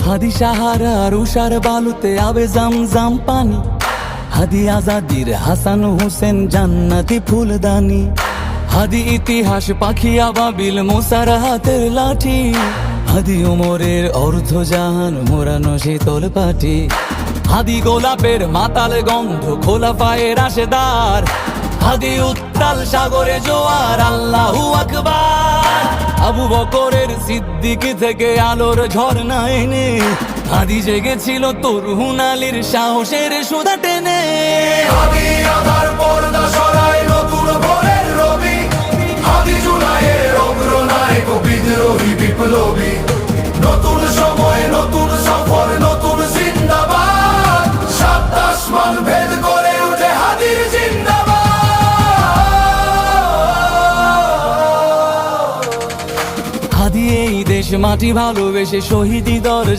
হাদি সাহারার উষার বালুতে আবে জামজাম পানি, হাদি আজাদির হাসান হোসেন জান্নাতি ফুলদানি, হাদি ইতিহাস পাখি আবাবিল মুসার হাতের লাঠি, হাদি ওমরের অর্ধ জাহান মোরানো শীতল পাটি, হাদি গোলাপের মাতাল গন্ধ খোলা পায়ের রাশেদার, হাদি উত্তাল সাগরে জোয়ার আল্লাহু আকবার। আবু বকরের সিদ্দিক থেকে আলোর ঝর্ণা এনে হাদি জেগেছিল তরুণ আলীর সাহসের সুধা টেনে। হাদি আধার পর্দা সরায় নতুন ভোরের রবি, হাদি জুলাইয়ের অগ্রনায়ক বিদ্রোহী বিপ্লবী, নতুন সময় নতুন সফর নতুন জিন্দাবাদ, সাত আসমান ভেদ করে উঠে হাদির জিন্দাবাদ। হাদি এই দেশ মাটি ভালোবেসে শহীদি দরজা